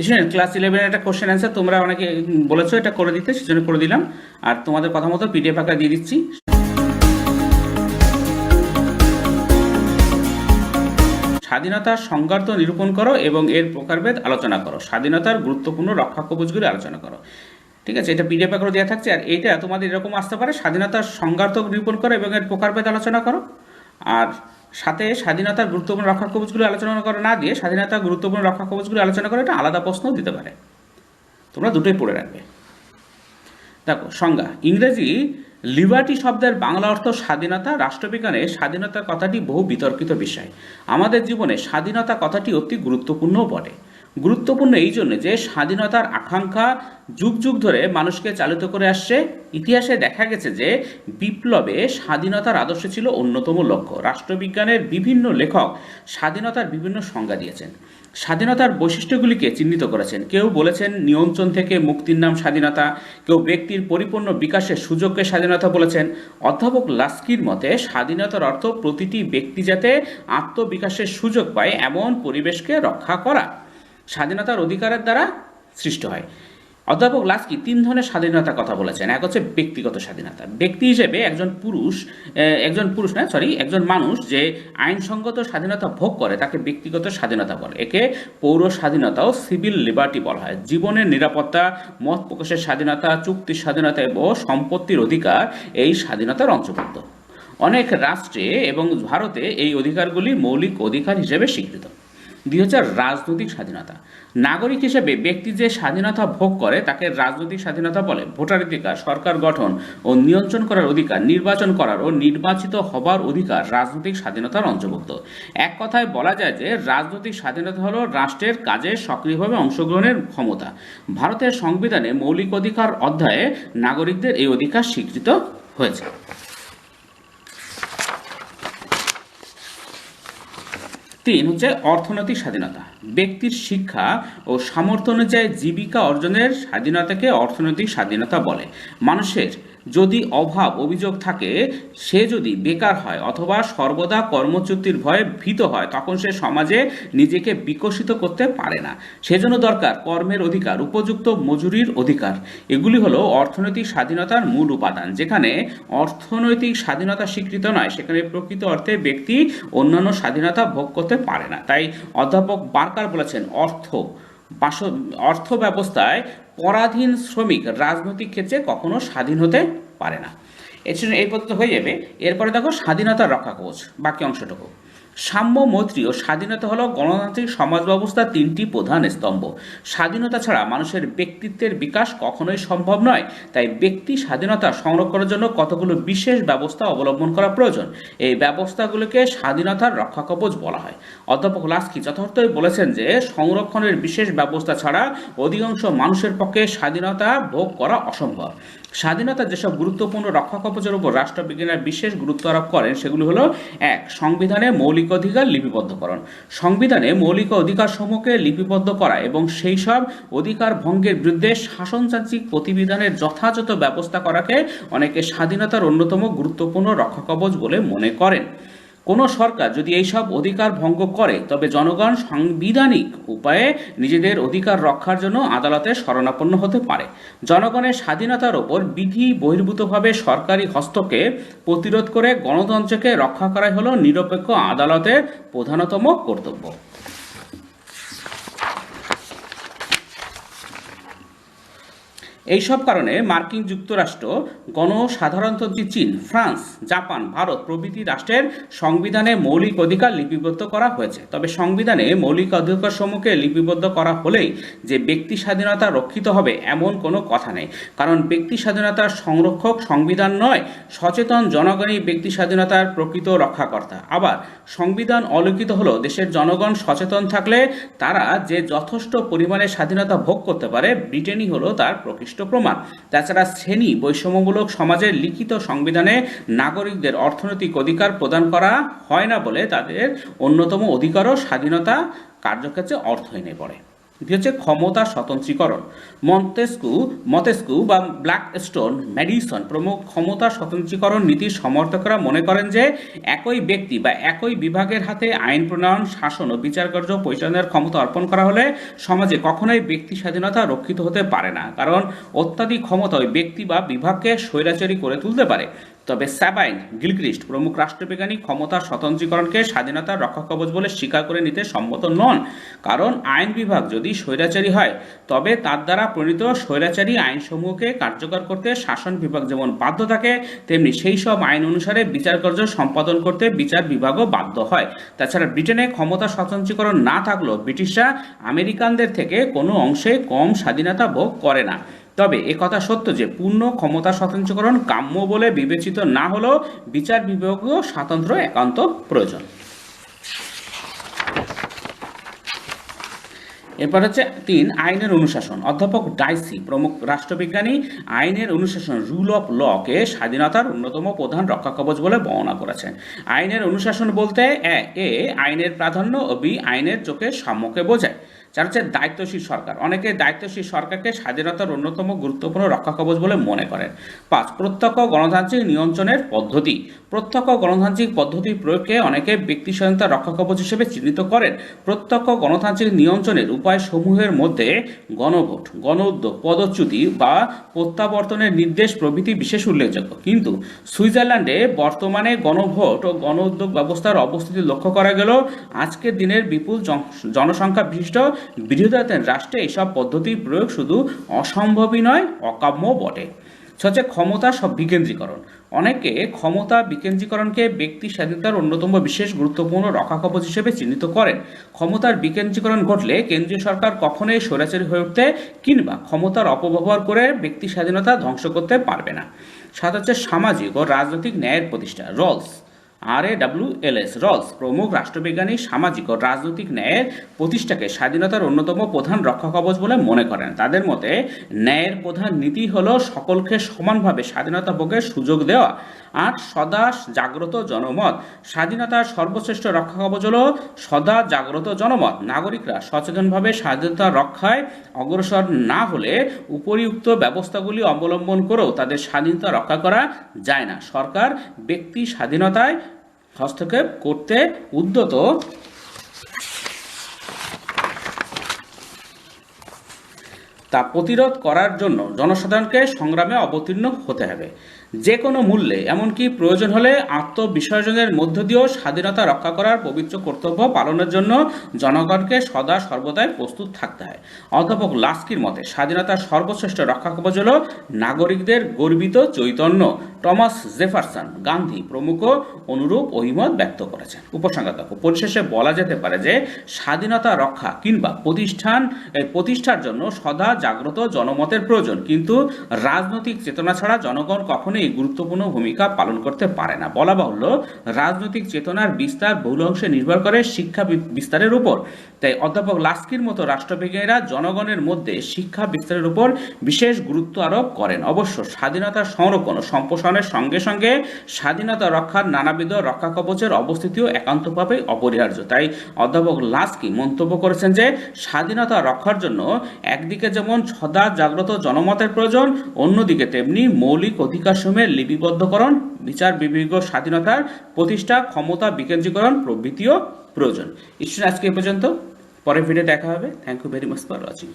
শুনে ক্লাস 11 একটা question answer তোমরা অনেকে বলেছো এটা করে দিতে, সেজন্য করে দিলাম। আর তোমাদের কথা মতো পিডিএফ আকারে দিয়ে দিচ্ছি। স্বাধীনতার সংজ্ঞার্থ নিরূপণ করো এবং এর প্রকারভেদ আলোচনা করো। স্বাধীনতার গুরুত্বপূর্ণ রক্ষা কবচগুলি আলোচনা করো। ঠিক আছে, এটা পিডিএফ আকারে দেওয়া থাকছে। আর এইটা তোমাদের এরকম আসতে পারে, স্বাধীনতার সংজ্ঞার্থ নিরূপণ করো এবং এর প্রকারভেদ আলোচনা করো। আর সাথে স্বাধীনতার গুরুত্বপূর্ণ রক্ষা কবচগুলি আলোচনা করো না দিয়ে স্বাধীনতার গুরুত্বপূর্ণ রক্ষা কবচগুলি আলোচনা করো, এটা আলাদা প্রশ্নও দিতে পারে। তোমরা দুটোই পড়ে রাখবে। দেখো সংজ্ঞা, ইংরেজি লিবার্টি শব্দের বাংলা অর্থ স্বাধীনতা। রাষ্ট্রবিজ্ঞানে স্বাধীনতার কথাটি বহু বিতর্কিত বিষয়। আমাদের জীবনে স্বাধীনতা কথাটি অতি গুরুত্বপূর্ণও বটে। গুরুত্বপূর্ণ এই জন্য যে স্বাধীনতার আকাঙ্ক্ষা যুগ যুগ ধরে মানুষকে চালিত করে আসছে। ইতিহাসে দেখা গেছে যে বিপ্লবে স্বাধীনতার আদর্শ ছিল অন্যতম লক্ষ্য। রাষ্ট্রবিজ্ঞানের বিভিন্ন লেখক স্বাধীনতার বিভিন্ন সংজ্ঞা দিয়েছেন, স্বাধীনতার বৈশিষ্ট্যগুলিকে চিহ্নিত করেছেন। কেউ বলেছেন নিয়ন্ত্রণ থেকে মুক্তির নাম স্বাধীনতা, কেউ ব্যক্তির পরিপূর্ণ বিকাশের সুযোগকে স্বাধীনতা বলেছেন। অধ্যাপক লাস্কির মতে স্বাধীনতার অর্থ প্রতিটি ব্যক্তি যাতে আত্মবিকাশের সুযোগ পায় এমন পরিবেশকে রক্ষা করা। স্বাধীনতার অধিকারের দ্বারা সৃষ্ট হয়। অধ্যাপক লাস্কি তিন ধরনের স্বাধীনতার কথা বলেছেন। এক হচ্ছে ব্যক্তিগত স্বাধীনতা। ব্যক্তি হিসেবে একজন মানুষ যে আইনসঙ্গত স্বাধীনতা ভোগ করে তাকে ব্যক্তিগত স্বাধীনতা বলে। একে পৌর স্বাধীনতাও সিভিল লিবার্টি বলা হয়। জীবনের নিরাপত্তা, মত প্রকাশের স্বাধীনতা, চুক্তির স্বাধীনতা এবং সম্পত্তির অধিকার এই স্বাধীনতার অন্তর্ভুক্ত। অনেক রাষ্ট্রে এবং ভারতে এই অধিকারগুলি মৌলিক অধিকার হিসেবে স্বীকৃত। ২ হচ্ছে রাজনৈতিক স্বাধীনতা। নাগরিক হিসেবে ব্যক্তি যে স্বাধীনতা ভোগ করে তাকে রাজনৈতিক স্বাধীনতা বলে। ভোটাধিকার, সরকার গঠন ও নিয়ন্ত্রণ করার অধিকার, নির্বাচন করার ও নির্বাচিত হবার অধিকার রাজনৈতিক স্বাধীনতার অন্তর্ভুক্ত। এক কথায় বলা যায় যে রাজনৈতিক স্বাধীনতা হলো রাষ্ট্রের কাজে সক্রিয়ভাবে অংশগ্রহণের ক্ষমতা। ভারতের সংবিধানে মৌলিক অধিকার অধ্যায়ে নাগরিকদের এই অধিকার স্বীকৃত হয়েছে। ৩ হচ্ছে অর্থনৈতিক স্বাধীনতা। ব্যক্তির শিক্ষা ও সামর্থ্য অনুযায়ী জীবিকা অর্জনের স্বাধীনতাকে অর্থনৈতিক স্বাধীনতা বলে। মানুষের যদি অভাব অভিযোগ থাকে, সে যদি বেকার হয় অথবা সর্বদা কর্মচ্যুতির ভয়ে ভীত হয়, তখন সে সমাজে নিজেকে বিকশিত করতে পারে না। সেজন্য দরকার কর্মের অধিকার, উপযুক্ত মজুরির অধিকার। এগুলি হলো অর্থনৈতিক স্বাধীনতার মূল উপাদান। যেখানে অর্থনৈতিক স্বাধীনতা স্বীকৃত নয়, সেখানে প্রকৃত অর্থে ব্যক্তি অন্যান্য স্বাধীনতা ভোগ করতে পারে না। তাই অধ্যাপক বার্কার বলেছেন, অর্থ ব্যবস্থায় পরাধীন শ্রমিক রাজনৈতিক ক্ষেত্রে কখনো স্বাধীন হতে পারে না। এই পর্যন্ত হয়ে যাবে। এরপরে দেখো স্বাধীনতার রক্ষা কবচ, বাকি অংশটুকু। সাম্য, মৈত্রী ও স্বাধীনতা হলো গণতান্ত্রিক সমাজ ব্যবস্থার তিনটি প্রধান স্তম্ভ। স্বাধীনতা ছাড়া মানুষের ব্যক্তিত্বের বিকাশ কখনোই সম্ভব নয়। তাই ব্যক্তি স্বাধীনতা সংরক্ষণের জন্য কতগুলো বিশেষ ব্যবস্থা অবলম্বন করা প্রয়োজন। এই ব্যবস্থাগুলোকে স্বাধীনতার রক্ষা কবচ বলা হয়। অধ্যাপক লাস্কি যথার্থই বলেছেন যে সংরক্ষণের বিশেষ ব্যবস্থা ছাড়া অধিকাংশ মানুষের পক্ষে স্বাধীনতা ভোগ করা অসম্ভব। স্বাধীনতার যেসব গুরুত্বপূর্ণ রক্ষা কবচের উপর রাষ্ট্রবিজ্ঞানীরা বিশেষ গুরুত্ব আরোপ করেন সেগুলি হলো: ১. সংবিধানে মৌলিক অধিকার লিপিবদ্ধকরণ। সংবিধানে মৌলিক অধিকারসমূহকে লিপিবদ্ধ করা এবং সেই সব অধিকার ভঙ্গের বিরুদ্ধে শাসনতান্ত্রিক প্রতিবিধানের যথাযথ ব্যবস্থা করাকে অনেকে স্বাধীনতার অন্যতম গুরুত্বপূর্ণ রক্ষা কবচ বলে মনে করেন। কোনো সরকার যদি এইসব অধিকার ভঙ্গ করে তবে জনগণ সাংবিধানিক উপায়ে নিজেদের অধিকার রক্ষার জন্য আদালতে শরণাপন্ন হতে পারে। জনগণের স্বাধীনতার ওপর বিধি বহির্ভূতভাবে সরকারি হস্তক্ষেপ প্রতিরোধ করে গণতন্ত্রকে রক্ষা করাই হলো নিরপেক্ষ আদালতের প্রধানতম কর্তব্য। এইসব কারণে মার্কিন যুক্তরাষ্ট্র, গণসাধারণতন্ত্রী চীন, ফ্রান্স, জাপান, ভারত প্রভৃতি রাষ্ট্রের সংবিধানে মৌলিক অধিকার লিপিবদ্ধ করা হয়েছে। তবে সংবিধানে মৌলিক অধিকারসমূহকে লিপিবদ্ধ করা হলেই যে ব্যক্তি স্বাধীনতা রক্ষিত হবে এমন কোনো কথা নেই। কারণ ব্যক্তি স্বাধীনতার সংরক্ষক সংবিধান নয়, সচেতন জনগণই ব্যক্তি স্বাধীনতার প্রকৃত রক্ষাকর্তা। আবার সংবিধান অলিখিত হলো দেশের জনগণ সচেতন থাকলে তারা যে যথেষ্ট পরিমাণে স্বাধীনতা ভোগ করতে পারে, ব্রিটেনই হলো তার প্রকৃষ্ট প্রমাণ। তাছাড়া শ্রেণী বৈষম্যমূলক সমাজের লিখিত সংবিধানে নাগরিকদের অর্থনৈতিক অধিকার প্রদান করা হয় না বলে তাদের অন্যতম অধিকার ও স্বাধীনতা কার্যক্ষেত্রে অর্থহীনে পড়ে। এটি হচ্ছে ক্ষমতা স্বতন্ত্রীকরণ। মন্তেস্কু বা ব্ল্যাকস্টোন, ম্যাডিসন প্রমুখ ক্ষমতা স্বতন্ত্রীকরণ নীতির সমর্থকরা মনে করেন যে একই ব্যক্তি বা একই বিভাগের হাতে আইন প্রণয়ন, শাসন ও বিচারকার্য পরিচালনার ক্ষমতা অর্পণ করা হলে সমাজে কখনোই ব্যক্তি স্বাধীনতা রক্ষিত হতে পারে না, কারণ অত্যাধিক ক্ষমতা ওই ব্যক্তি বা বিভাগকে স্বৈরাচারী করে তুলতে পারে। তবে স্যাবাইন, গিলক্রিস্ট প্রমুখ রাষ্ট্রবিজ্ঞানী ক্ষমতার স্বতন্ত্রীকরণকে স্বাধীনতার রক্ষাকবচ বলে স্বীকার করে নিতে সম্মত নন, কারণ আইন বিভাগ যদি স্বৈরাচারী হয় তবে তার দ্বারা প্রণীত স্বৈরাচারী আইনসমূহকে কার্যকর করতে শাসন বিভাগ যেমন বাধ্য থাকে, তেমনি সেই সব আইন অনুসারে বিচারকার্য সম্পাদন করতে বিচার বিভাগও বাধ্য হয়। তাছাড়া ব্রিটেনে ক্ষমতা স্বতন্ত্রীকরণ না থাকলেও ব্রিটিশরা আমেরিকানদের থেকে কোনো অংশে কম স্বাধীনতা ভোগ করে না। তবে একথা সত্য যে পূর্ণ ক্ষমতা স্বতন্ত্রীকরণ কাম্য বলে বিবেচিত না হলেও বিচার বিভাগীয় স্বাতন্ত্র্য একান্ত প্রয়োজন। এরপর হচ্ছে 3, আইনের অনুশাসন। অধ্যাপক ডাইসি প্রমুখ রাষ্ট্রবিজ্ঞানী আইনের অনুশাসন, রুল অফ লকে স্বাধীনতার অন্যতম প্রধান রক্ষাকবচ বলে বর্ণনা করেছেন। আইনের অনুশাসন বলতে এ আইনের প্রাধান্য ও বি আইনের চোখে সাম্যকে বোঝায়। 4 হচ্ছে দায়িত্বশীল সরকার। অনেকে দায়িত্বশীল সরকারকে স্বাধীনতার অন্যতম গুরুত্বপূর্ণ রক্ষাকবচ বলে মনে করেন। 5, প্রত্যক্ষ গণতান্ত্রিক নিয়ন্ত্রণের পদ্ধতি। প্রত্যক্ষ গণতান্ত্রিক পদ্ধতি প্রয়োগকে অনেকে ব্যক্তি স্বাধীনতার রক্ষাকবচ হিসেবে চিহ্নিত করেন। প্রত্যক্ষ গণতান্ত্রিক নিয়ন্ত্রণের উপায়সমূহের মধ্যে গণভোট, গণউদ্যোগ, পদচ্যুতি বা প্রত্যাবর্তনের নির্দেশ প্রভৃতি বিশেষ উল্লেখযোগ্য। কিন্তু সুইজারল্যান্ডে বর্তমানে গণভোট ও গণউদ্যোগ ব্যবস্থার অবস্থিতি লক্ষ্য করা গেলেও আজকের দিনের বিপুল জনসংখ্যা বিশিষ্ট বৃহদায়তন রাষ্ট্রে এইসব পদ্ধতির প্রয়োগ শুধু অসম্ভবই নয়, অকাম্য বটে। হচ্ছে ক্ষমতা বিকেন্দ্রীকরণ। অনেকে ক্ষমতা বিকেন্দ্রীকরণকে ব্যক্তি স্বাধীনতার অন্যতম বিশেষ গুরুত্বপূর্ণ রক্ষাকবচ হিসেবে চিহ্নিত করেন। ক্ষমতার বিকেন্দ্রীকরণ ঘটলে কেন্দ্রীয় সরকার কখনোই স্বৈরাচারী হয়ে উঠতে কিংবা ক্ষমতার অপব্যবহার করে ব্যক্তি স্বাধীনতা ধ্বংস করতে পারবে না। 7 হচ্ছে সামাজিক ও রাজনৈতিক ন্যায়ের প্রতিষ্ঠা। রলস প্রমুখ রাষ্ট্রবিজ্ঞানী সামাজিক ও রাজনৈতিক ন্যায়ের প্রতিষ্ঠাকে স্বাধীনতার অন্যতম প্রধান রক্ষাকবচ বলে মনে করেন। তাদের মতে ন্যায়ের প্রধান নীতি হলো সকলকে সমানভাবে স্বাধীনতা ভোগের সুযোগ দেওয়া। 8, সদা জাগ্রত জনমত। স্বাধীনতার সর্বশ্রেষ্ঠ রক্ষাকবচ হলো সদা জাগ্রত জনমত। নাগরিকরা সচেতনভাবে স্বাধীনতা রক্ষায় অগ্রসর না হলে উপরিউক্ত ব্যবস্থাগুলি অবলম্বন করেও তাদের স্বাধীনতা রক্ষা করা যায় না। সরকার ব্যক্তি স্বাধীনতায় হস্তক্ষেপ করতে উদ্যত তা প্রতিরোধ করার জন্য জনসাধারণকে সংগ্রামে অবতীর্ণ হতে হবে। যে কোনো মূল্যে, এমনকি প্রয়োজন হলে আত্মবিসর্জনের মধ্য দিয়েও স্বাধীনতা রক্ষা করার পবিত্র কর্তব্য পালনের জন্য জনগণকে সদা সর্বদাই প্রস্তুত থাকতে হয়। অধ্যাপক লাস্কির মতে স্বাধীনতার সর্বশ্রেষ্ঠ রক্ষাকবচ হল নাগরিকদের গর্বিত চৈতন্য। টমাস জেফারসন, গান্ধী প্রমুখ অনুরূপ অভিমত ব্যক্ত করেছেন। উপসংহার পরিশেষে বলা যেতে পারে যে স্বাধীনতা রক্ষা কিংবা প্রতিষ্ঠার জন্য সদা জাগ্রত জনমতের প্রয়োজন, কিন্তু রাজনৈতিক চেতনা ছাড়া জনগণ কখনোই এই গুরুত্বপূর্ণ ভূমিকা পালন করতে পারে না। বলা বাহুল্য, রাজনৈতিক চেতনার বিস্তার বহুল অংশে নির্ভর করে শিক্ষা বিস্তারের উপর। তাই অধ্যাপক লাস্কির মতো রাষ্ট্রবিজ্ঞানীরা জনগণের মধ্যে শিক্ষা বিস্তারের উপর বিশেষ গুরুত্ব আরোপ করেন। অবশ্য স্বাধীনতার সংরক্ষণ ও সম্প্রসারণের সঙ্গে সঙ্গে স্বাধীনতা রক্ষার নানাবিধ রক্ষাকবচের অবস্থিতিও একান্তভাবে অপরিহার্য। তাই অধ্যাপক লাস্কি মন্তব্য করেছেন যে স্বাধীনতা রক্ষার জন্য একদিকে যেমন সদা জাগ্রত জনমতের প্রয়োজন, অন্যদিকে তেমনি মৌলিক অধিকারসমূহের লিপিবদ্ধকরণ, বিচার বিভাগীয় স্বাধীনতার প্রতিষ্ঠা, ক্ষমতা বিকেন্দ্রীকরণ প্রভৃতিও প্রয়োজন। আজকে এ পর্যন্ত, পরের ভিডিও দেখা হবে। Thank you very much for watching.